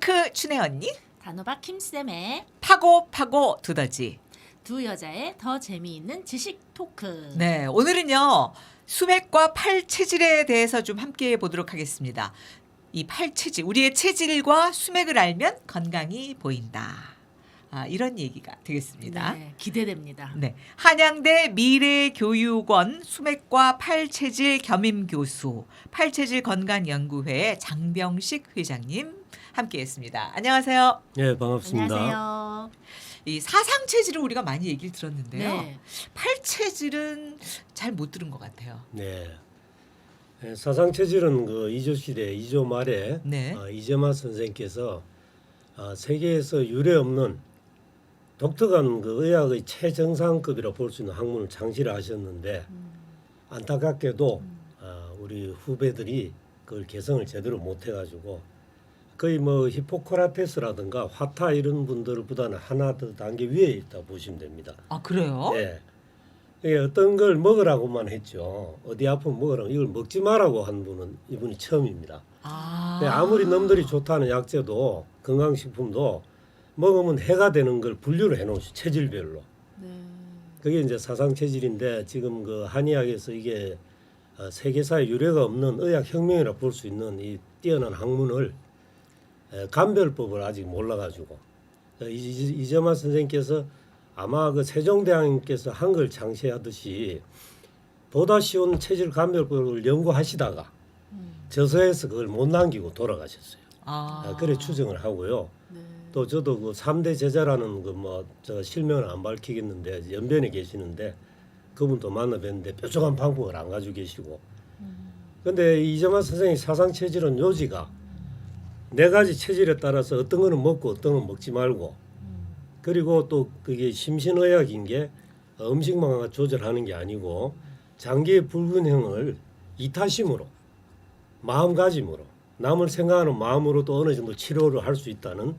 잉크 춘혜 언니, 단호박 김쌤의 파고 파고 두더지. 두 여자의 더 재미있는 지식 토크. 네, 오늘은요 수맥과 팔 체질에 대해서 좀 함께 보도록 하겠습니다. 이 팔 체질, 우리의 체질과 수맥을 알면 건강이 보인다. 이런 얘기가 되겠습니다. 네, 기대됩니다. 네, 한양대 미래교육원 수맥과 팔체질 겸임 교수, 팔체질 건강연구회 장병식 회장님 함께했습니다. 안녕하세요. 네, 반갑습니다. 안녕하세요. 이 사상 체질을 우리가 많이 얘기를 들었는데요. 네. 팔체질은 잘 못 들은 것 같아요. 네. 사상 체질은 그 이조 시대 이조 말에 네. 이재만 선생께서 세계에서 유례 없는 독특한 그 의학의 최정상급이라 볼 수 있는 학문을 창시를 하셨는데 안타깝게도 우리 후배들이 그걸 개성을 제대로 못 해가지고 거의 뭐 히포크라테스라든가 화타 이런 분들보다는 하나 더 단계 위에 있다 보시면 됩니다. 아, 그래요? 네. 이게 어떤 걸 먹으라고만 했죠. 어디 아프면 먹으라고, 이걸 먹지 마라고 한 분은 이분이 처음입니다. 근데 아무리 놈들이 좋다는 약재도 건강식품도 먹으면 해가 되는 걸 분류를 해놓으시 체질별로. 네. 그게 이제 사상 체질인데 지금 그 한의학에서 이게 세계사에 유례가 없는 의학 혁명이라 볼 수 있는 이 뛰어난 학문을 감별법을 아직 몰라가지고 이재만 선생님께서 아마 그 세종대왕님께서 한글 창시하듯이 보다 쉬운 체질 감별법을 연구하시다가 저서에서 그걸 못 남기고 돌아가셨어요. 그래 추정을 하고요. 네. 또 저도 그 3대 제자라는 그 뭐 저 실명을 안 밝히겠는데 연변에 계시는데 그분도 만나 뵀는데 뾰족한 방법을 안 가지고 계시고. 근데 이재만 선생님 사상 체질은 요지가 네 가지 체질에 따라서 어떤 거는 먹고 어떤 건 먹지 말고, 그리고 또 그게 심신의학인 게 음식만 조절하는 게 아니고 장기의 불균형을 이타심으로 마음가짐으로 남을 생각하는 마음으로도 어느 정도 치료를 할 수 있다는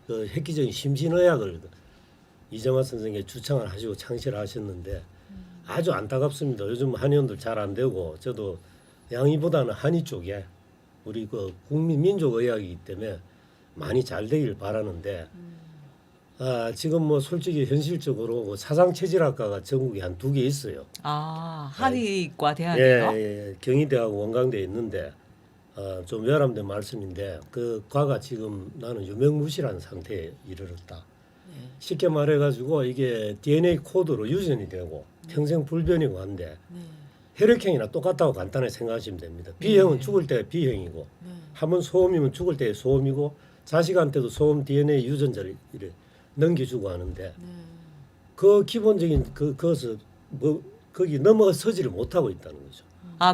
그 획기적인 심신의학을 이재만 선생님이 주창을 하시고 창시를 하셨는데 아주 안타깝습니다. 요즘 한의원들 잘 안 되고 저도 양의보다는 한의 쪽에 우리 그 국민 민족 의학이기 때문에 많이 잘 되길 바라는데 지금 뭐 솔직히 현실적으로 그 사상 체질학과가 전국에 한 2개 있어요. 한의과 대학이요? 예, 경희대하고 원광대에 있는데 좀 외람된 말씀인데 그 과가 지금 나는 유명무실한 상태에 이르렀다. 쉽게 말해가지고 이게 DNA 코드로 유전이 되고 평생 불변이고 한데 혈액형이나 똑같다고 간단하게 생각하시면 됩니다. B형은 죽을 때 B형이고 한번 소음이면 죽을 때 소음이고 자식한테도 소음 DNA 유전자를 이래 넘겨주고 하는데 그 기본적인 그것을 뭐 거기 넘어서지를 못하고 있다는 거죠.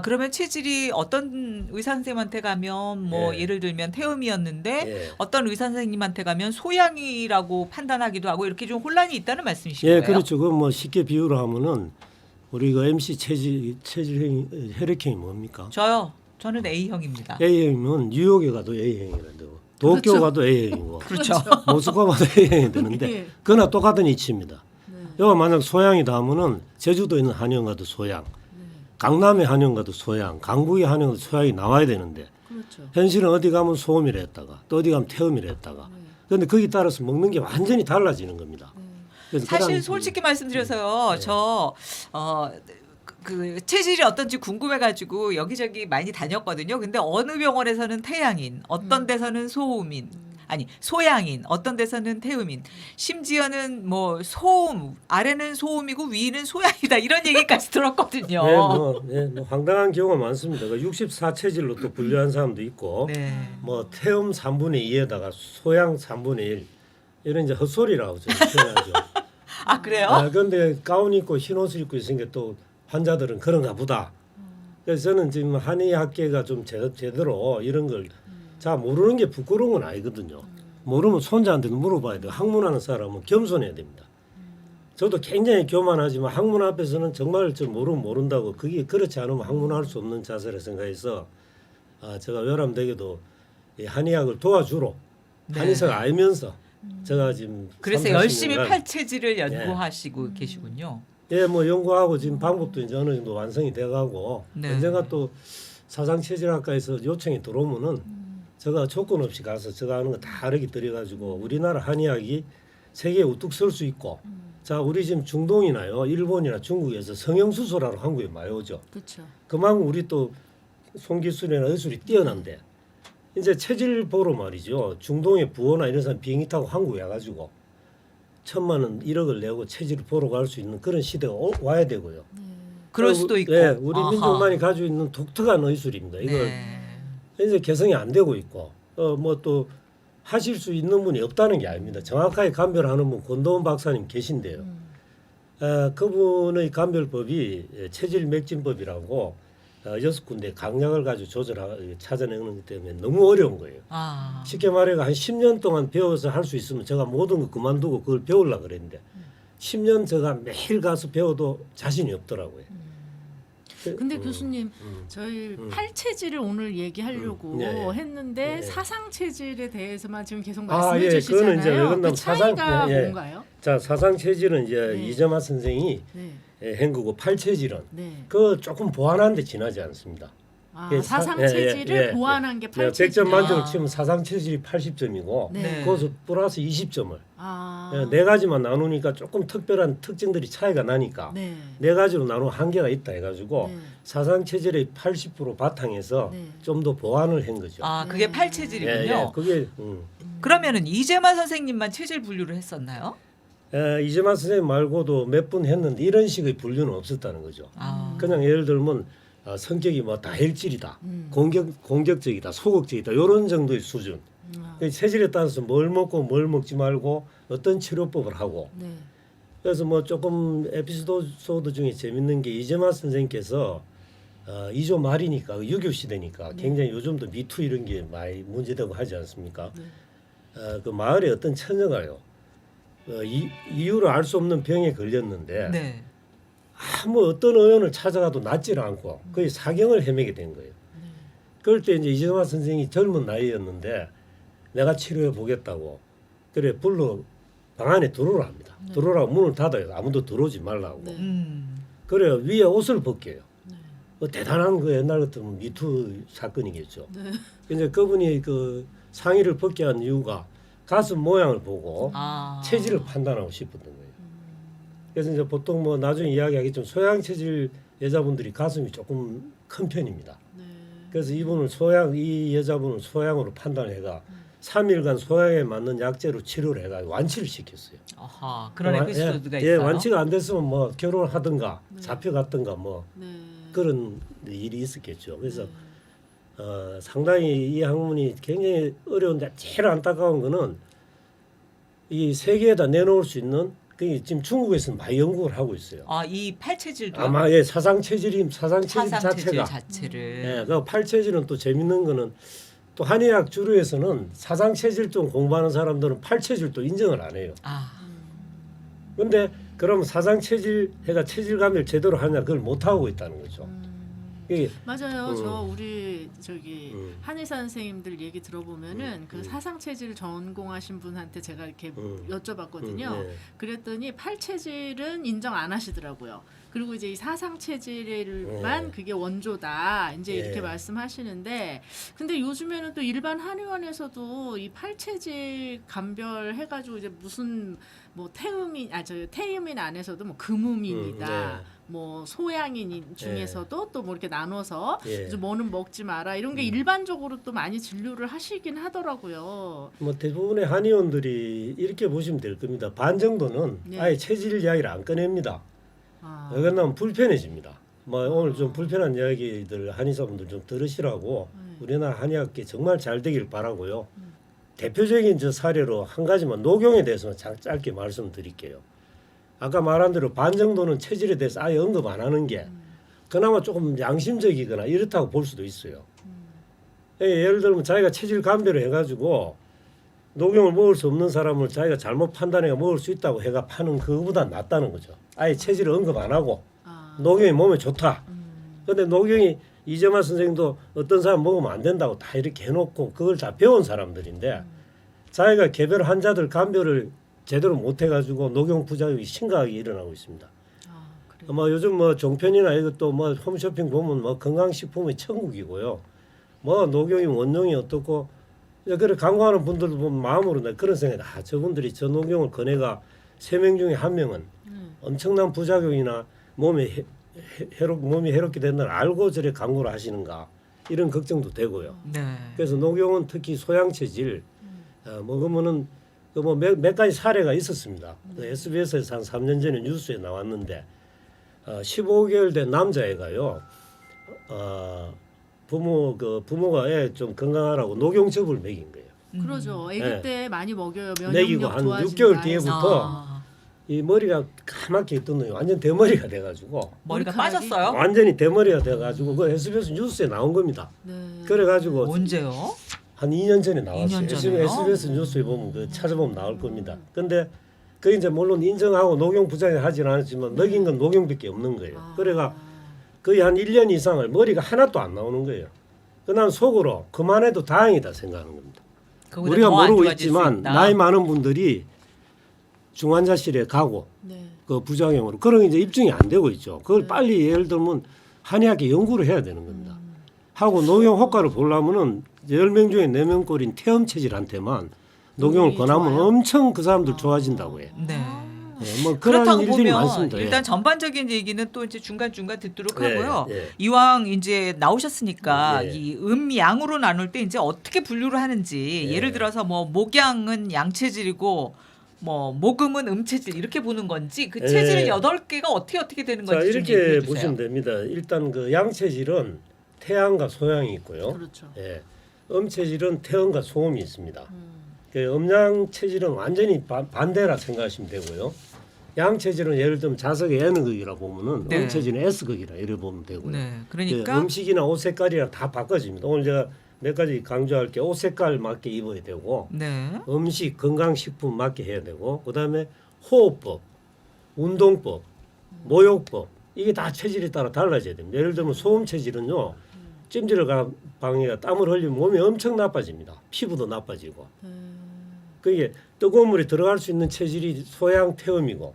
그러면 체질이 어떤 의사 선생님한테 가면 뭐 예. 예를 들면 태음이었는데 예. 어떤 의사 선생님한테 가면 소양이라고 판단하기도 하고 이렇게 좀 혼란이 있다는 말씀이신 예, 거예요? 그렇죠. 그 뭐 쉽게 비유를 하면은 우리 그 MC 체질형 혈액형이 뭡니까? 저는 A형입니다. A형이면 뉴욕에 가도 A형이라고, 도쿄 그렇죠. 가도 A형이고, 그렇죠. 모스크바 가도 A형이 되는데 네. 그거나 똑같은 이치입니다. 여가 만약 소양이다 하면은 제주도에 있는 한의원 가도 소양, 강남의 한의원 가도 소양, 강북의 한의원 가도 소양이 나와야 되는데 그렇죠. 현실은 어디 가면 소음이라 했다가 또 어디 가면 태음이라 했다가 그런데 거기에 따라서 먹는 게 완전히 달라지는 겁니다. 그래서 사실 그런- 솔직히 말씀드려서요. 그 체질이 어떤지 궁금해가지고 여기저기 많이 다녔거든요. 근데 어느 병원에서는 태양인, 어떤 데서는 소음인, 아니 소양인, 어떤 데서는 태음인, 심지어는 뭐 소음 아래는 소음이고 위는 소양이다 이런 얘기까지 들었거든요. 뭐 황당한 경우가 많습니다. 64체질로 또 분류한 사람도 있고, 네. 뭐 태음 3분의 2에다가 소양 3분의 1 이런 이제 헛소리라고 저는 표현하죠. 그래요? 그런데 가운 입고 흰 옷을 입고 있으니까 또 환자들은 그런가 보다. 그래서 저는 지금 한의학계가 좀 제대로 이런 걸 잘 모르는 게 부끄러운 건 아니거든요. 모르면 손자한테도 물어봐야 돼요. 학문하는 사람은 겸손해야 됩니다. 저도 굉장히 교만하지만 학문 앞에서는 정말 저 모르면 모른다고, 그게 그렇지 않으면 학문할 수 없는 자세라 생각해서 제가 외람되게도 이 한의학을 도와주러 한의사가 알면서 제가 지금 그래서 30, 열심히 40년간 팔체질을 연구하시고 계시군요. 뭐 연구하고 지금 방법도 이제 어느 정도 완성이 돼가고 네. 언젠가 또 사상체질학과에서 요청이 들어오면은 제가 조건 없이 가서 제가 하는 거 다 알아기 들여가지고 우리나라 한의학이 세계에 우뚝 설 수 있고 자 우리 지금 중동이나요 일본이나 중국에서 성형수술하러 한국에 많이 오죠. 그렇죠. 그만큼 우리 또 손기술이나 의술이 뛰어난데 이제 체질 보러 말이죠. 중동의 부호나 이런 사람 비행기 타고 한국에 와가지고 1,000만 원 1억을 내고 체질을 보러 갈 수 있는 그런 시대가 와야 되고요. 그럴 수도 있고. 네, 우리 아하. 민족만이 가지고 있는 독특한 의술입니다. 이걸 네. 이제 개성이 안 되고 있고 뭐 또 하실 수 있는 분이 없다는 게 아닙니다. 정확하게 감별하는 분 권도원 박사님 계신데요. 그분의 감별법이 체질 맥진법이라고 6군데 강약을 가지고 찾아내는 것 때문에 너무 어려운 거예요. 아. 쉽게 말해 한 10년 동안 배워서 할 수 있으면 제가 모든 거 그만두고 그걸 배우려고 그랬는데 10년 제가 매일 가서 배워도 자신이 없더라고요. 근데 교수님 저희 팔체질을 오늘 얘기하려고 네, 네. 했는데 네. 사상 체질에 대해서만 지금 계속 아, 말씀해 예, 주시잖아요. 그거는 이제 왜 그러냐면 그 차이가 예, 예. 뭔가요? 자 사상 체질은 이제 네. 이재만 선생이 네. 한 거고 팔 체질은 네. 그 조금 보완하는데 지나지 않습니다. 아, 예, 사상 예, 체질을 예, 예. 보완한 게 내가 팔체질. 100점 만점을 치면 사상 체질이 80점이고 네. 거기서 플러스 20점을 아. 네 가지만 나누니까 조금 특별한 특징들이 차이가 나니까 네. 네 가지로 나누면 한계가 있다 해가지고 네. 사상 체질의 80% 바탕에서 네. 좀 더 보완을 한 거죠. 아, 그게 팔체질이군요. 그게 그러면은 이재만 선생님만 체질 분류를 했었나요? 이재만 선생님 말고도 몇 분 했는데 이런 식의 분류는 없었다는 거죠. 아. 그냥 예를 들면 성격이 뭐 다혈질이다, 음. 공격적이다, 소극적이다 이런 정도의 수준. 그 체질에 따라서 뭘 먹고 뭘 먹지 말고 어떤 치료법을 하고. 네. 그래서 뭐 조금 에피소드 중에 재밌는 게 이재만 선생님께서 2조 말이니까 유교 시대니까 굉장히 요즘도 미투 이런 게 많이 문제되고 하지 않습니까? 네. 그 마을에 어떤 처녀가요 이유를 알 수 없는 병에 걸렸는데 네. 아무 어떤 의원을 찾아가도 낫지를 않고 거의 사경을 헤매게 된 거예요. 그럴 때 이제 이재만 선생이 젊은 나이였는데 내가 치료해 보겠다고 그래 불러 방 안에 들어오라 합니다. 들어오라고 문을 닫아요. 아무도 들어오지 말라고. 네. 그래요. 위에 옷을 벗겨요. 네. 대단한 거 옛날 같으면 미투 사건이겠죠. 네. 근데 그분이 그 상의를 벗게 한 이유가 가슴 모양을 보고 아. 체질을 판단하고 싶었던 거예요. 그래서 이제 보통 뭐 나중에 이야기하겠지만 소양 체질 여자분들이 가슴이 조금 큰 편입니다. 네. 그래서 이 여자분을 소양으로 판단해가 3일간 소양에 맞는 약제로 치료를 해가 완치를 시켰어요. 아하. 그런 에피소드가 예, 있어요. 완치가 안 됐으면 뭐 결혼을 하든가 잡혀갔든가 뭐 네. 그런 일이 있었겠죠. 그래서 네. 상당히 이 학문이 굉장히 어려운데 제일 안타까운 거는 이 세계에다 내놓을 수 있는 그 지금 중국에서는 많이 연구를 하고 있어요. 아, 이 팔체질도 아마 예 사상 체질 자체가 자체를. 예, 그 팔체질은 또 재밌는 거는 또 한의학 주류에서는 사상 체질좀 공부하는 사람들은 팔체질도 인정을 안 해요. 아. 근데 그럼 사상 체질 해가 체질 감별 제대로 하냐 그걸 못 하고 있다는 거죠. 이게 맞아요. 저 우리 저기 음. 한의사 선생님들 얘기 들어보면은 그 사상 체질 전공하신 분한테 제가 이렇게 여쭤봤거든요. 네. 그랬더니 팔 체질은 인정 안 하시더라고요. 그리고 이제 이 사상 체질만 그게 원조다. 이제 이렇게 예. 말씀하시는데 근데 요즘에는 또 일반 한의원에서도 이 팔 체질 감별해 가지고 이제 무슨 뭐 태음인 안에서도 뭐 금음인이다. 네. 뭐 소양인 중에서도 또 뭐 이렇게 나눠서 예. 이제 뭐는 먹지 마라 이런 게 일반적으로 또 많이 진료를 하시긴 하더라고요. 뭐 대부분의 한의원들이 이렇게 보시면 될 겁니다. 반 정도는 네. 아예 체질 이야기를 안 꺼냅니다. 아, 왜 그러냐면 불편해집니다. 뭐 오늘 좀 불편한 이야기들 한의사분들 좀 들으시라고 우리나라 한의학계 정말 잘 되길 바라고요. 대표적인 저 사례로 한 가지만 녹용에 대해서는 짧게 말씀드릴게요. 아까 말한 대로 반 정도는 체질에 대해서 아예 언급 안 하는 게 그나마 조금 양심적이거나 이렇다고 볼 수도 있어요. 예를 들면 자기가 체질 감별을 해가지고 녹용을 먹을 수 없는 사람을 자기가 잘못 판단해가 먹을 수 있다고 해가 파는 그거보다 낫다는 거죠. 아예 체질을 언급 안 하고 녹용이 몸에 좋다. 그런데 녹용이 이재만 선생님도 어떤 사람 먹으면 안 된다고 다 이렇게 해놓고 그걸 다 배운 사람들인데 자기가 개별 환자들 감별을 제대로 못 해가지고 녹용 부작용이 심각하게 일어나고 있습니다. 그래요? 뭐 요즘 뭐 종편이나 이것도 뭐 홈쇼핑 보면 뭐 건강식품의 천국이고요. 뭐 녹용이 원용이 어떻고 그래 광고하는 분들도 보면 마음으로 내 그런 생각이 저분들이 저 녹용을 꺼내가 3명 중에 1명은 엄청난 부작용이나 몸이 해롭게 된다는 알고 저래 광고를 하시는가 이런 걱정도 되고요. 네. 그래서 녹용은 특히 소양체질 먹으면은 몇 가지 사례가 있었습니다. SBS에서 한 3년 전에 뉴스에 나왔는데 15개월 된 남자애가요. 부모가 애 좀 건강하라고 녹용즙을 먹인 거예요. 그러죠. 아기 네. 때 많이 먹여요. 먹이고 면역력 한 좋아진다 6개월 해서. 뒤에부터 이 머리가 까맣게 있던 놈이 완전 대머리가 돼가지고 머리가 머리카락이? 빠졌어요? 완전히 대머리가 돼가지고 그 SBS 뉴스에 나온 겁니다. 네. 그래가지고 언제요? 한 2년 전에 나왔어요. 2년 전에요? SBS 뉴스에 보면 그 찾아보면 나올 겁니다. 근데 그 이제 물론 인정하고 녹용 부작용 하진 않았지만 먹인 건 녹용밖에 없는 거예요. 그래가 거의 한 1년 이상을 머리가 하나도 안 나오는 거예요. 그난 속으로 그만해도 다행이다 생각하는 겁니다. 그거보다 우리가 더안 모르고 좋아질 수 있지만 있다. 나이 많은 분들이 중환자실에 가고 네. 그 부작용으로 그런 게 이제 입증이 안 되고 있죠. 그걸 빨리 예를 들면 한의학에 연구를 해야 되는 겁니다. 하고 녹용 효과를 보려면은 10명 중에 4명 꼴인 태음 체질한테만 녹용을 녹용이 권하면 좋아요? 엄청 그 사람들 좋아진다고 해요. 네. 예, 뭐 그런 그렇다고 일들이 보면 많습니다. 예. 일단 전반적인 얘기는 또 이제 중간중간 듣도록 예, 하고요. 예. 이왕 이제 나오셨으니까 예. 이 음양으로 나눌 때 이제 어떻게 분류를 하는지 예. 예를 들어서 뭐 목양은 양체질이고 뭐 목음은 음체질 이렇게 보는 건지 그 예. 체질 8개가 어떻게 되는 자 건지 좀 이렇게 얘기해 주세요. 보시면 됩니다. 일단 그 양체질은 태양과 소양이 있고요. 그렇죠. 예. 음체질은 태음과 소음이 있습니다. 그 음양 체질은 완전히 반대라 생각하시면 되고요. 양 체질은 예를 들면 자석의 N극이라 보면은 네. 음 체질은 S극이라 이래 보면 되고요. 네. 예, 그러니까 음식이나 옷 색깔이랑 다 바꿔집니다. 오늘 제가 몇 가지 강조할 게 옷 색깔 맞게 입어야 되고 네. 음식 건강식품 맞게 해야 되고 그다음에 호흡법, 운동법, 모욕법 이게 다 체질에 따라 달라져야 됩니다. 예를 들면 소음 체질은요. 찜질을 간 방해가 땀을 흘리면 몸이 엄청 나빠집니다. 피부도 나빠지고. 그게 뜨거운 물에 들어갈 수 있는 체질이 소양 태음이고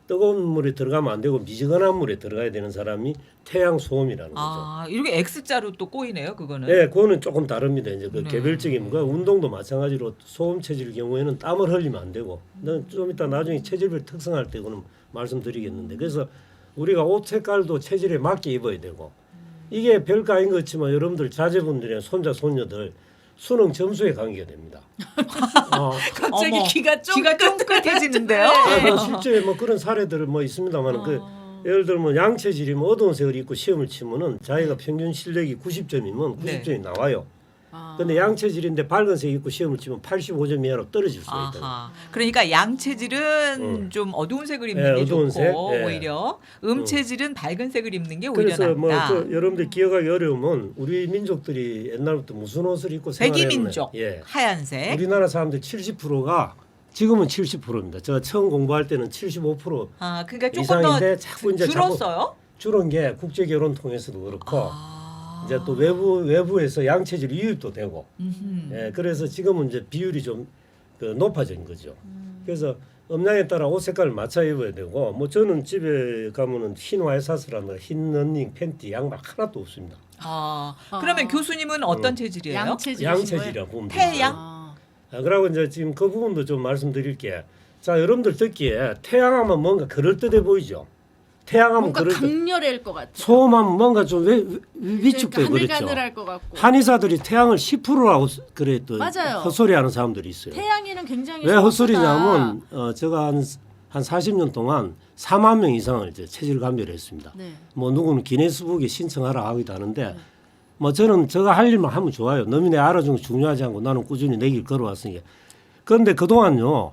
뜨거운 물에 들어가면 안 되고 미지근한 물에 들어가야 되는 사람이 태양 소음이라는 거죠. 아, 이렇게 X자로 또 꼬이네요, 그거는. 네, 그거는 조금 다릅니다. 이제 그 네. 개별적인 그 운동도 마찬가지로 소음 체질 경우에는 땀을 흘리면 안 되고, 좀 이따 나중에 체질별 특성할 때 그는 말씀드리겠는데, 그래서 우리가 옷 색깔도 체질에 맞게 입어야 되고, 이게 별거 아닌 것 같지만 여러분들 자제분들이나 손자 손녀들 수능 점수에 관계가 됩니다. 갑자기 어머, 귀가 귀가 쫑긋해지는데요. 실제 뭐 그런 사례들 뭐 있습니다만은 그 예를 들면 양체질이면 어두운 색을 입고 시험을 치면은 자기가 평균 실력이 90점이면 90점이 나와요. 근데 양체질인데 밝은색 입고 시험을 치면 85점 이하로 떨어질 수가 있다. 아하. 그러니까 양체질은 좀 어두운 색을 입는 예, 게 어두운 좋고 색, 예. 오히려 음체질은 밝은 색을 입는 게 오히려 그래서 뭐 낫다. 그 여러분들 기억하기 어려우면 우리 민족들이 옛날부터 무슨 옷을 입고 생활했나? 백이민족 예. 하얀색. 우리나라 사람들 70%가 지금은 70%입니다. 제가 처음 공부할 때는 75% 아, 그러니까 조금 이상인데 더 자꾸 이제 줄었어요? 줄은 게 국제 결혼 통해서도 그렇고 아. 이제 또 외부에서 양체질 유입도 되고 예, 그래서 지금은 이제 비율이 좀 높아진 거죠. 그래서 음양에 따라 옷 색깔을 맞춰 입어야 되고 뭐 저는 집에 가면은 흰 와이사스라는 흰 러닝 팬티 양말 하나도 없습니다. 아, 그러면 교수님은 어떤 체질이에요? 양체질이라 보면 태양? 되죠. 그리고 이제 지금 그 부분도 좀 말씀드릴게. 자, 여러분들 듣기에 태양하면 뭔가 그럴듯해 보이죠. 태양하면 뭔가 그럴듯. 강렬할 것 같아. 소음하면 뭔가 좀 위축되고 그렇죠. 가늘가늘할 것 같고. 한의사들이 태양을 10%라고 그래 또 맞아요. 헛소리하는 사람들이 있어요. 태양이는 굉장히 왜 헛소리냐면 소소하다. 제가 한 40년 동안 4만 명 이상을 이제 체질 감별을 했습니다. 네. 뭐 누구는 기네스북에 신청하라 하기도 하는데 뭐 저는 제가 할 일만 하면 좋아요. 너희 내 알아주는 거 중요하지 않고 나는 꾸준히 내 길 걸어왔으니까. 그런데 그동안요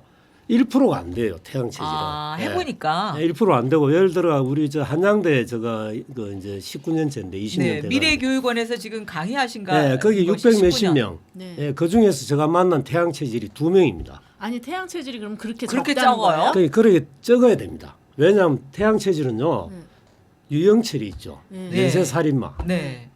1%가 안 돼요 태양 체질은. 아, 해보니까. 1% 안 되고 예를 들어 우리 저 한양대 제가 그 이제 19년째인데 20년 네, 돼. 미래교육원에서 지금 강의하신가? 네, 거기 것이 600 몇십 19년. 명. 네. 예, 그 중에서 제가 만난 태양 체질이 2명입니다. 아니 태양 체질이 그럼 그렇게 그렇게 적다는 적어요? 거예요? 그렇게 적어야 됩니다. 왜냐하면 태양 체질은요 유영철이 있죠. 네. 연쇄 살인마, 네,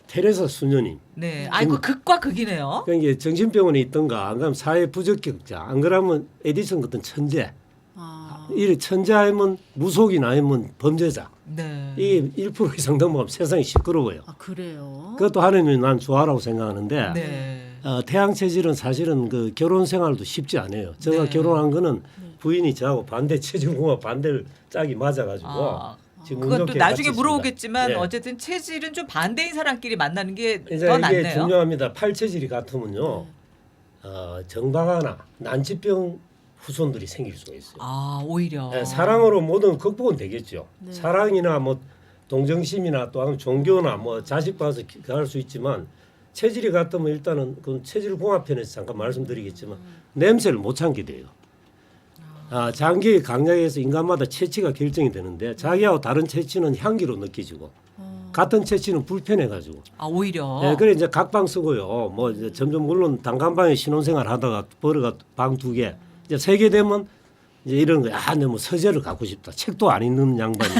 테레사 수녀님. 네. 아이고 극과 극이네요. 그러니까 정신병원에 있던가 안 그러면 사회 부적격자, 안 그러면 에디슨 같은 천재. 아, 이 천재하면 무속인 아니면 범죄자. 네. 이게 1% 이상 넘어가면 세상이 시끄러워요. 아 그래요? 그것도 하나님이 난 좋아라고 생각하는데 네. 태양 체질은 사실은 그 결혼 생활도 쉽지 않아요. 제가 네. 결혼한 거는 부인이 저하고 반대 체질공학 반대를 짝이 맞아가지고 지금 운 그것도 좋게 나중에 같이 물어보겠지만 있습니다. 예. 어쨌든 체질은 좀 반대인 사람끼리 만나는 게 이제 더 이게 낫네요. 중요합니다. 팔체질이 같으면요, 정방아나 난치병 후손들이 생길 수가 있어요. 아 오히려 사랑으로 모든 극복은 되겠죠. 네. 사랑이나 뭐 동정심이나 또 아니면 종교나 뭐 자식 봐서 할 수 있지만 체질이 같으면 일단은 그 체질 공합편에서 잠깐 말씀드리겠지만 냄새를 못 참게 돼요. 장기의 강약에서 인간마다 체취가 결정이 되는데 자기하고 다른 체취는 향기로 느껴지고 같은 체취는 불편해가지고. 아 오히려 네, 그래 이제 각방 쓰고요. 뭐 이제 점점 물론 단칸방에 신혼생활 하다가 벌어가 방 2개, 이제 3개 되면 이제 이런 거야. 아, 내뭐 서재를 갖고 싶다. 책도 안 읽는 양반이.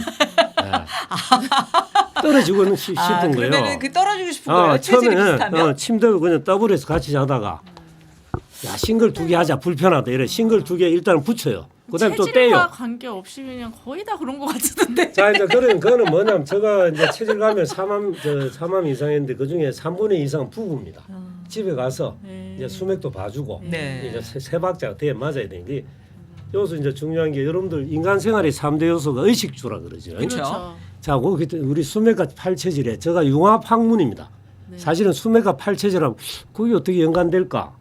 떨어지고는 싶은 거예요. 그러면은 그 떨어지고 싶은 거예요. 체질이 비슷하면. 침대 그냥 더블에서 같이 자다가 야 싱글 2개 하자 불편하다 이래 싱글 2개 일단 붙여요. 그다음 또 체질과 떼요. 관계 없이 그냥 거의 다 그런 것 같은데. 자 이제 그거는 뭐냐면 제가 이제 체질 가면 3암 이상했는데 그 중에 3분의 2 이상은 부부입니다. 집에 가서 이제 수맥도 봐주고 네. 이제 세 박자가 돼 맞아야 되는데 여기서 이제 중요한 게 여러분들 인간 생활의 3대 요소가 의식주라 그러죠. 그렇죠. 자, 우리 수맥과 팔체질에 제가 융합 학문입니다. 네. 사실은 수맥과 팔체질하고 그게 어떻게 연관될까?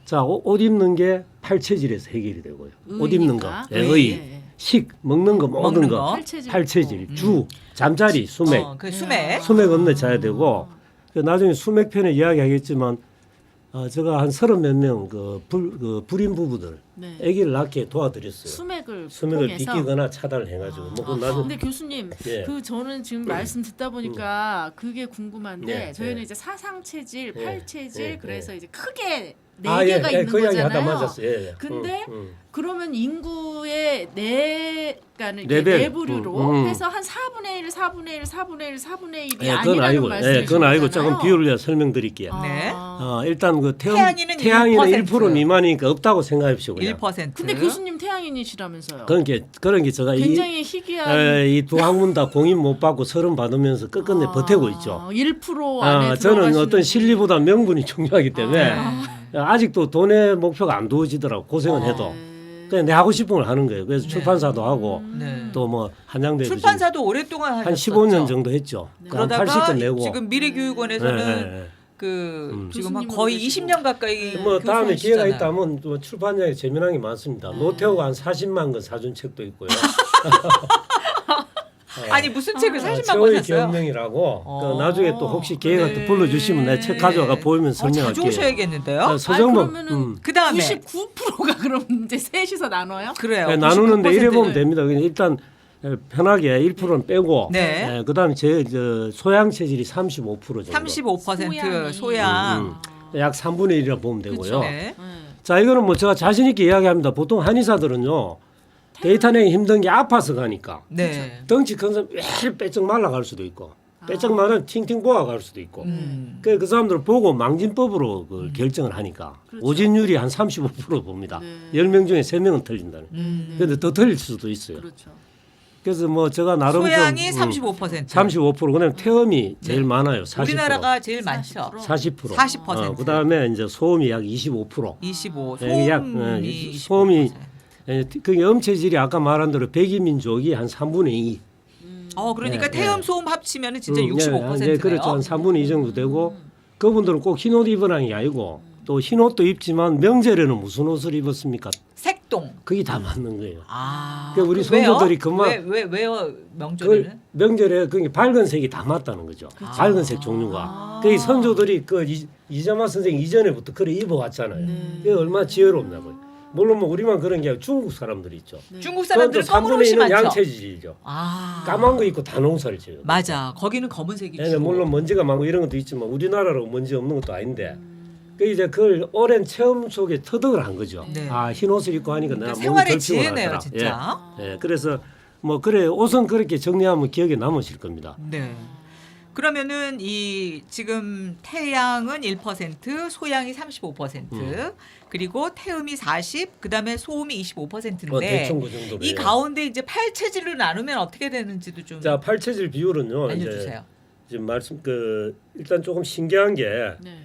자, 옷 입는 게 팔체질에서 해결이 되고요. 옷 입는 거, 의니까. 의, 네. 식, 먹는 거, 모든 먹는 거, 거. 팔체질, 주, 잠자리, 수맥, 그 수맥. 수맥 없는 자야 되고 나중에 수맥 편에 이야기하겠지만 제가 한 30몇 명 그 불임 부부들 네. 아기를 낳게 도와드렸어요. 수맥을 수맥을 통해서? 비끼거나 차단을 해가지고 뭐 나중에 근데 교수님, 예. 그 저는 지금 말씀 듣다 보니까 그게 궁금한데 예, 저희는 예. 이제 사상 체질, 예, 팔 체질, 예, 그래서 예. 이제 크게 네 개가 있는 그 이야기 하다 거잖아요. 맞았어요. 예, 예. 근데 음. 그러면 인구의 그러니까 레벨. 네 부류로 음. 해서 한 4분의 1, 4분의 1, 4분의 1, 4분의 1이 예, 그건 아니라는 아니고, 말씀이시잖아요. 그건 아니고 조금 비율을 설명드릴게요. 네. 일단 그 태양인은 태양인은 1%. 1% 미만이니까 없다고 생각하십시오. 그냥. 1%. 근데 교수님 태양인이시라면서요. 그런 게 제가 굉장히 희귀한 이 두 학문 다 공인 못 받고 서름 받으면서 끝끝내 버티고 있죠. 1% 안에 저는 들어가시는 어떤 실리보다 명분이 중요하기 때문에 아. 아직도 돈의 목표가 안 두어지더라고 고생은 해도. 그냥 내 하고 싶은 걸 하는 거예요. 그래서 네. 출판사도 하고 네. 또 뭐 한양대도 출판사도 오랫동안 한 하셨었죠. 15년 정도 했죠. 한 그러다가 80건 내고. 지금 미래교육원에서는 네. 그 지금 한 교수님으로 거의 계시고. 20년 가까이 뭐 다음에 기회가 교수하시잖아요. 있다면 또 출판량이 재미난 게 많습니다. 노태우가 한 40만 권 사준 책도 있고요. 아니 무슨 책을 40만 권 최후의 샀어요? 경명이라고 어. 그 나중에 또 혹시 기회가 또 네. 불러주시면 내 책 가져와가 보이면 자주 설명할게요. 오셔야겠는데요. 서정범 그러면은 그 다음에 99%가 그럼 이제 셋이서 나눠요? 그래요. 나누는데 이래 99%를. 보면 됩니다. 그냥 일단 편하게 1%는 빼고 네. 그다음에 저 소양 체질이 35% 정도. 35% 소양. 약 3분의 1이라 보면 되고요. 네. 자 이거는 뭐 제가 자신 있게 이야기합니다. 보통 한의사들은요 데이터 내기 힘든 게 아파서 가니까 네. 덩치 큰 사람 왜 빼쩍 말라갈 수도 있고 빼쩍 말은 팅팅 보아갈 수도 있고 그 사람들 보고 망진법으로 그걸 결정을 하니까 그렇죠. 오진율이 한 35% 봅니다. 네. 10명 중에 3명은 틀린다는. 그런데 더 틀릴 수도 있어요. 그렇죠. 그래서 뭐 제가 나름 소양이 좀 35%. 35% 그다음에 태음이 제일 많아요. 40%. 우리나라가 제일 많죠. 40%. 40%. 그다음에 이제 소음이 약 25%. 25. 예, 약, 소음이 소음이 25%. 그게 엄체질이 아까 말한 대로 백이민족이 한 3분의 2. 그러니까 네, 태음 네. 소음 합치면은 진짜 65%네요. 네, 그렇죠. 한 3분의 2 정도 되고 그분들은 꼭 흰옷 입으라는 게 아니고 또 흰옷도 입지만 명절에는 무슨 옷을 입었습니까? 색동. 그게 다 맞는 거예요. 아. 그러니까 우리 왜요? 선조들이 그만 왜요 명절에는? 그 명절에 그게 밝은 색이 다 맞다는 거죠. 밝은 색 종류가. 그 선조들이 그 이자마 선생 이전에부터 그래 입어왔잖아요. 그게 얼마나 지혜롭냐고요. 물론 뭐 우리만 그런 게 아니고 중국 사람들이 있죠. 중국 사람들은 검은 3분의 옷이 2는 많죠. 양체질이죠. 아. 까만 거 입고 다 농사를 지어요. 맞아. 거기는 검은색이죠. 네, 물론 먼지가 많고 이런 것도 있지만 우리나라로 먼지 없는 것도 아닌데 그 이제 그걸 오랜 체험 속에 터득을 한 거죠. 네. 아, 흰 옷을 입고 하니까 내가 몸이 생활의 덜 지혜네요, 피곤하더라. 진짜. 예, 그래서 뭐 그래 옷은 그렇게 정리하면 기억에 남으실 겁니다. 네. 그러면은 이 지금 태양은 1%, 소양이 35%, 그리고 태음이 40, 그다음에 소음이 25%인데 대충 그 정도로. 이 가운데 이제 팔체질로 나누면 어떻게 되는지도 좀 자, 팔체질 비율은요. 알려주세요. 이제 지금 말씀 일단 조금 신기한 게 네.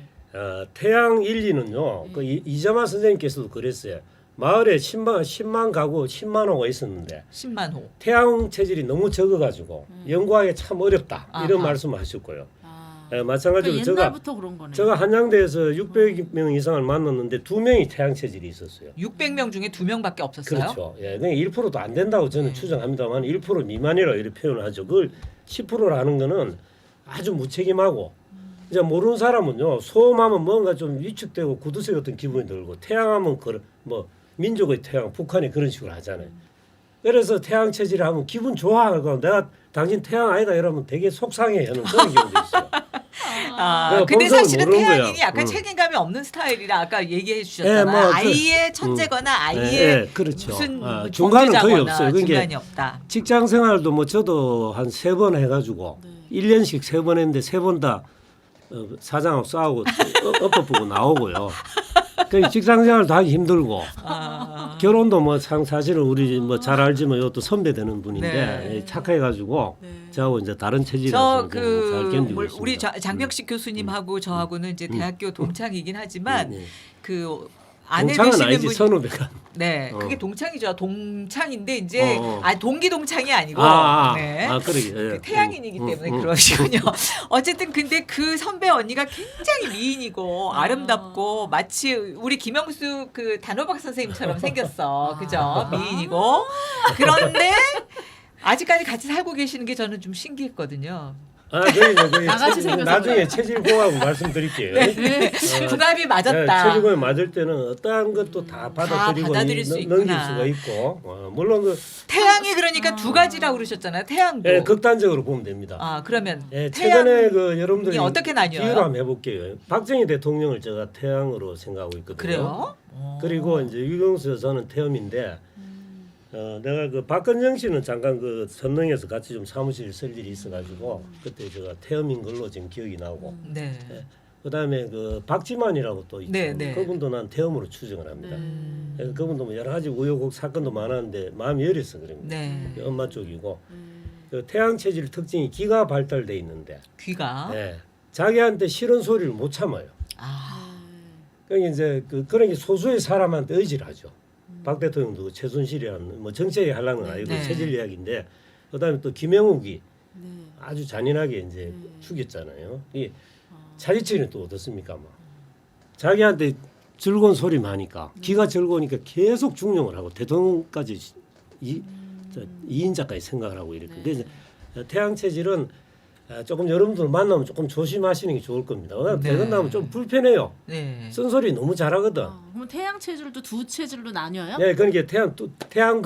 태양 1, 2는요. 그 이재만 선생님께서도 그랬어요. 마을에 10만 가구 10만 호가 있었는데 10만 호. 태양 체질이 너무 적어가지고 연구하기 참 어렵다 이런 아하. 말씀하셨고요. 아. 마찬가지로 그러니까 옛날부터 그런 거네요. 제가 한양대에서 600명 이상을 만났는데 2명이 태양 체질이 있었어요. 600명 중에 2명밖에 없었어요. 그렇죠. 예, 그러니까 1%도 안 된다고 저는 추정합니다만 1% 미만이라 이렇게 표현을 하죠. 그걸 10%라는 거는 아주 무책임하고 이제 모르는 사람은요 소음하면 뭔가 좀 위축되고 구두쇠 같은 기분이 들고 태양하면 뭐 민족의 태양 북한이 그런 식으로 하잖아요. 그래서 태양 체질을 하면 기분 좋아하고 내가 당신 태양 아니다 이러면 되게 속상해하는 그런 경우도 있어요. 내가 근데 본성을 사실은 모르는 거야. 태양인이 약간 책임감이 없는 스타일이라 아까 얘기해 주셨잖아요. 예, 뭐 아이의 천재거나 아이의 그렇죠. 무슨 뭐 중간은 거의 범죄자거나 없어요. 그러니까 중간이 없다. 직장 생활도 뭐 저도 한 3번 해가지고 1년씩 3번 했는데 3번 다 사장하고 싸우고 엎어보고 나오고요. 그 직장 생활도 하기 힘들고 결혼도 뭐 사실은 우리 뭐 잘 알지만 이것도 선배 되는 분인데 네. 착해가지고 저하고 이제 다른 체질이라서 잘 견디고 있습니다. 우리 장명식 교수님하고 저하고는 이제 대학교 동창이긴 하지만 그 아내 동창은 되시는 아니지 분이 선후배가. 네, 그게 동창이죠. 동창인데 이제 동기 동창이 아니고 네. 그러게. 그 태양인이기 때문에 그러시군요. 어쨌든 근데 그 선배 언니가 굉장히 미인이고 아름답고 마치 우리 김영수 그 단호박 선생님처럼 생겼어. 그죠? 미인이고. 그런데 아직까지 같이 살고 계시는 게 저는 좀 신기했거든요. 나같이 생겨서 나중에 체질공하고 말씀드릴게요. 궁합이 맞았다. 체질공에 맞을 때는 어떠한 것도 다 받아들이고 받아들일 수 넘길 있구나. 수가 있고 물론 그 태양이 그러니까 두 가지라고 그러셨잖아요. 태양도. 극단적으로 보면 됩니다. 그러면 최근에 그 여러분들이 어떻게 나뉘어요? 비유를 한번 해볼게요. 박정희 대통령을 제가 태양으로 생각하고 있거든요. 그래요? 그리고 이제 유경수 여사는 태음인데 내가 그 박근정 씨는 잠깐 그 선릉에서 같이 좀 사무실 쓸 일이 있어가지고 그때 제가 태음인 걸로 지금 기억이 나고 네. 그다음에 그 박지만이라고 또 있죠. 네, 네. 그분도 난 태음으로 추정을 합니다. 그분도 뭐 여러 가지 우여곡 사건도 많았는데 마음이 여려서 그럽니다. 네. 엄마 쪽이고 그 태양 체질 특징이 귀가 발달돼 있는데 귀가. 자기한테 싫은 소리를 못 참아요. 그러니까 이제 그런 게 소수의 사람한테 의지를 하죠. 박 대통령도 최순실이라는 뭐 정치 얘기 하려는 건 아니고 네. 체질 이야기인데 그다음에 또 김영욱이 아주 잔인하게 이제 죽였잖아요. 이 차지철은 또 어떻습니까? 뭐 자기한테 즐거운 소리만 하니까 귀가 즐거우니까 계속 중용을 하고 대통령까지 이인자까지 생각을 하고 이렇게. 근데 이제 태양 체질은 조금 여러분들 만나면 조금 조심하시는 게 좋을 겁니다. 대건나면 좀 불편해요. 네. 쓴소리 너무 잘하거든. 그럼 태양 체질도 두 체질로 나뉘어요? 네, 그러니까 태양도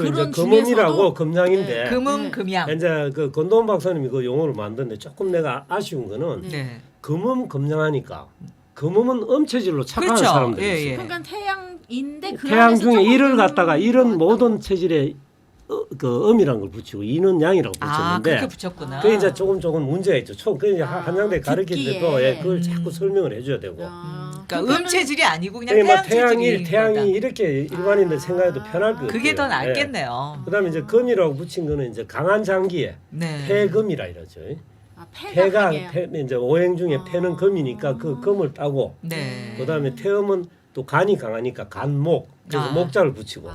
이제 그런 금음이라고 중에서도? 금양인데 금음 금양. 이제 그 권도원 박사님이 그 용어를 만드는데 조금 내가 아쉬운 거는 네. 금음 금양하니까 금음은 음체질로 착각하는 그렇죠. 사람들이 예, 있어요. 예. 그러니까 태양인데 그 태양 안에서 중에 조금 일을 갖다가 일은 음, 모든 체질에 그 음이란 걸 붙이고 이는 양이라고 붙였는데 그렇게 붙였구나. 그게 이제 조금 문제가 있죠. 그 이제 한양대 가르칠 듣기에. 때도 그걸 자꾸 설명을 해줘야 되고. 그러니까 음체질이 아니고 그냥 그러니까 태양 체질이 태양이 이렇게 일반인들 생각해도 편할 것 같아요. 그게 더 낫겠네요. 그다음에 이제 금이라고 붙인 거는 이제 강한 장기에 네. 폐금이라 이러죠. 폐가 이제 오행 중에 폐는 금이니까 그 금을 따고 네. 그다음에 태음은 또 간이 강하니까 간목 그래서 목자를 붙이고.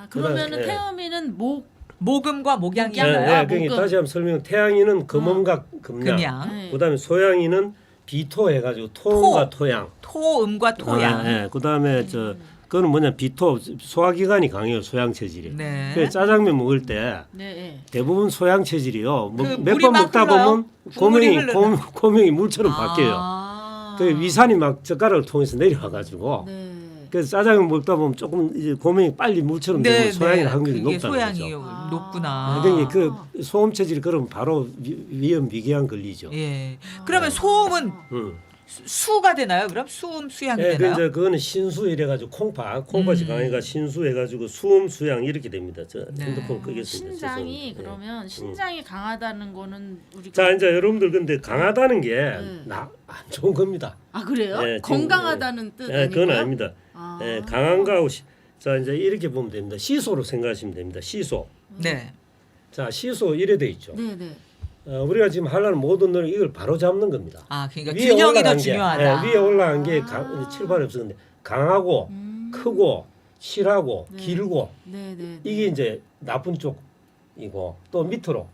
그러면은 그다음에, 태음이는 목 모금과 목양이 목양. 있나요? 그러니까 다시 한번 설명. 태양이는 금음과 금양. 금양. 네. 그다음에 소양이는 비토 해가지고 토음과 토양. 토음과 토양. 그다음에 그거는 뭐냐 비토 소화기관이 강해요. 소양 체질이. 네. 그래서 짜장면 먹을 때 대부분 소양 체질이요. 그 몇 물이 번 막 먹다 흘러요? 보면 국물이 고명이 물처럼 바뀌어요. 그 위산이 막 젓가락을 통해서 내려와가지고 그래서 짜장면 먹다 보면 조금 이제 고명이 빨리 물처럼 되면 소양이 확률이 그게 높다는 소양이 거죠. 높구나. 그러니까 그 소음 체질이 그러면 바로 위험 위궤양 걸리죠. 예. 그러면 소음은 수가 되나요? 그럼 수음 수양이 되나요? 이제 그거는 신수 이래가지고 콩팥이 강하니까 신수 해가지고 수음 수양 이렇게 됩니다. 저 핸드폰 끄겠습니다. 신장이 죄송합니다. 그러면 신장이 강하다는 거는 우리가 자 이제 여러분들 근데 강하다는 게 안 좋은 겁니다. 그래요? 네, 건강하다는 뜻 아니고요? 그건 아닙니다. 강한 거하고 자 이제 이렇게 보면 됩니다. 시소로 생각하시면 됩니다. 시소. 네. 자 시소 이래 돼 있죠. 네네. 우리가 지금 하려는 모든 노력 이걸 바로 잡는 겁니다. 아, 그러니까 위에 균형이 더 올라간 게, 중요하다. 위에 올라간 게 칠판이 없었는데 강하고 크고 실하고 네. 길고 네네. 이게 이제 나쁜 쪽이고 또 밑으로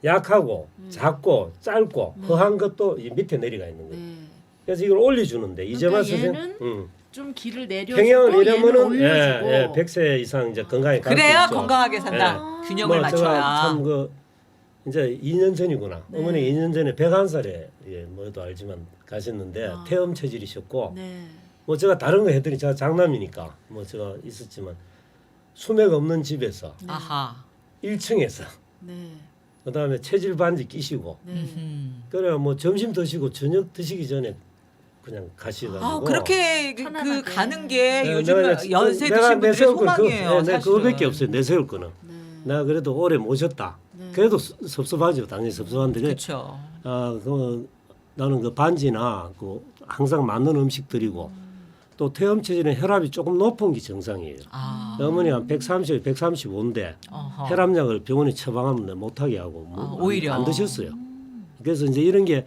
약하고 작고 짧고 네. 허한 것도 이 밑에 내려가 있는 거예요. 네. 그래서 이걸 올려주는데 이재만 그러니까 선생 얘는 좀 길을 내려주고 평형을 얘는 이러면은 올려주고 100세 이상 이제 건강에 갈 수 그래야 있죠. 건강하게 산다. 네. 균형을 뭐 제가 맞춰야. 참 그 이제 2년 전이구나. 네. 어머니 2년 전에 101살에 뭐도 알지만 가셨는데 아. 태음 체질이셨고 네. 뭐 제가 다른 거 해드리 제가 장남이니까 뭐 제가 있었지만 수맥 없는 집에서 네. 아하. 1층에서 네. 그다음에 체질 반지 끼시고 네. 그래 뭐 점심 드시고 저녁 드시기 전에 그냥 가시가지고 아, 그렇게 그 편안하게. 가는 게 네, 요즘 내가 연세 내가 드신 분들의 내세울 거 소망이에요. 내가 사실은. 그거밖에 없어요. 내세울 거는. 네. 내가 그래도 오래 모셨다. 네. 그래도 섭섭하죠. 당연히 섭섭한데 그렇죠. 나는 그 반지나 그 항상 맞는 음식 드리고 또 태음 체질은 혈압이 조금 높은 게 정상이에요. 아. 어머니가 130, 135인데 어허. 혈압약을 병원에 처방하면 못하게 하고 아, 오히려. 안 드셨어요. 그래서 이제 이런 게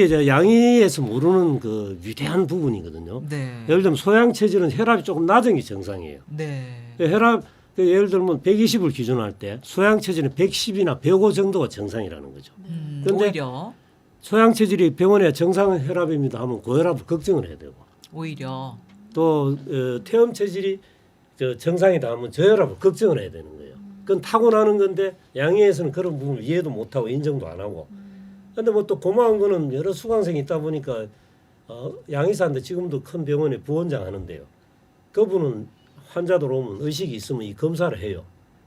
이제 양의에서 모르는 그 위대한 부분이거든요. 네. 예를 들면 소양 체질은 혈압이 조금 낮은 게 정상이에요. 네. 혈압 예를 들면 120을 기준할 때 소양 체질은 110이나 105 정도가 정상이라는 거죠. 근데 오히려 소양 체질이 병원에 정상 혈압입니다 하면 고혈압을 걱정을 해야 되고 오히려 또 태음 체질이 정상이다 하면 저혈압을 걱정을 해야 되는 거예요. 그건 타고나는 건데 양의에서는 그런 부분을 이해도 못하고 인정도 안 하고. 근데 뭐 또 고마운 거는 여러 수강생이 있다 보니까 양의사인데 지금도 큰 병원에 부원장 하는데요. 그분은 환자들 오면 의식이 있으면 이 검사를 해요.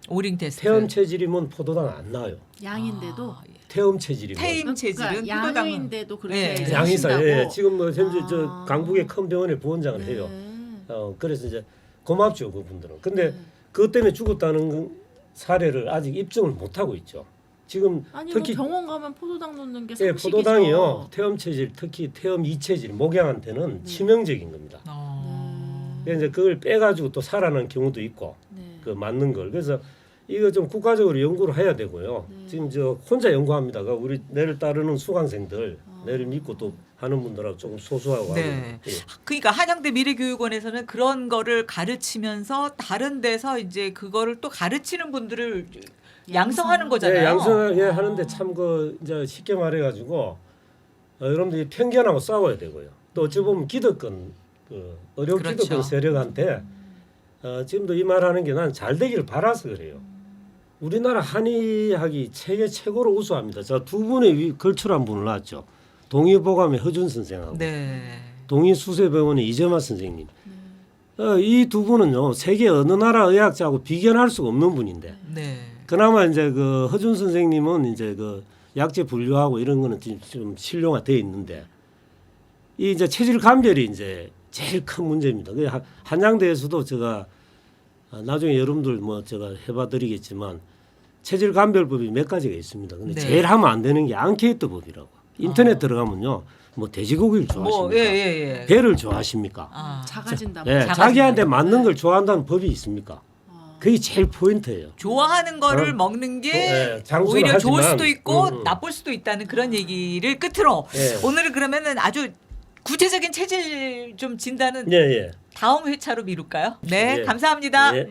오링 테스트. 태음 체질이면 포도당 안 나와요. 양인데도 아, 예. 태음 체질이면. 태임 체질은 포도당은 양인데도 그렇게 네. 양의사 하신다고? 예, 지금 뭐 현재 저 아. 강북의 큰 병원에 부원장을 네. 해요. 그래서 이제 고맙죠 그분들은. 근데 네. 그것 때문에 죽었다는 사례를 아직 입증을 못 하고 있죠. 지금 아니 특히 뭐 병원 가면 포도당 놓는 게 예, 상식이죠. 포도당이요 태음 체질 특히 태음 2체질 목양한테는 치명적인 겁니다. 그래서 이제 그걸 빼가지고 또 살아나는 경우도 있고 네. 그 맞는 걸 그래서 이거 좀 국가적으로 연구를 해야 되고요. 네. 지금 저 혼자 연구합니다. 그 우리 내를 따르는 수강생들 아. 내를 믿고 또 하는 분들하고 조금 소수하고 네. 하고 예. 그러니까 한양대 미래교육원에서는 그런 거를 가르치면서 다른 데서 이제 그거를 또 가르치는 분들을 양성하는 거잖아요. 예, 양성을 하는데 참 그 이제 쉽게 말해가지고 여러분들이 편견하고 싸워야 되고요. 또 어찌 보면 기득권 그 어려 그렇죠. 기득권 세력한테 지금도 이 말하는 게 난 잘 되기를 바라서 그래요. 우리나라 한의학이 세계 최고로 우수합니다. 저 두 분의 걸출한 분을 낳았죠. 동의보감의 허준 선생하고 네. 동의수세병원의 이재만 선생님. 이 두 분은요 세계 어느 나라 의학자하고 비견할 수가 없는 분인데. 네. 그나마 이제 그 허준 선생님은 이제 그 약제 분류하고 이런 거는 좀 신뢰가 돼 있는데 이 이제 체질 감별이 이제 제일 큰 문제입니다. 그 한양대에서도 제가 나중에 여러분들 뭐 제가 해봐드리겠지만 체질 감별법이 몇 가지가 있습니다. 근데 네. 제일 하면 안 되는 게 앙케이트 법이라고. 인터넷 들어가면요, 뭐 돼지고기를 좋아하십니까? 뭐 예. 배를 좋아하십니까? 아, 작아진다. 예, 작아진다. 자기한테 맞는 걸 좋아한다는 법이 있습니까? 아. 그게 제일 포인트예요. 좋아하는 거를 어? 먹는 게 예, 장수는 오히려 좋을 하지만, 수도 있고 나쁠 수도 있다는 그런 얘기를 끝으로 예. 오늘은 그러면은 아주 구체적인 체질 좀 진단은 예. 다음 회차로 미룰까요? 네, 예. 감사합니다. 예.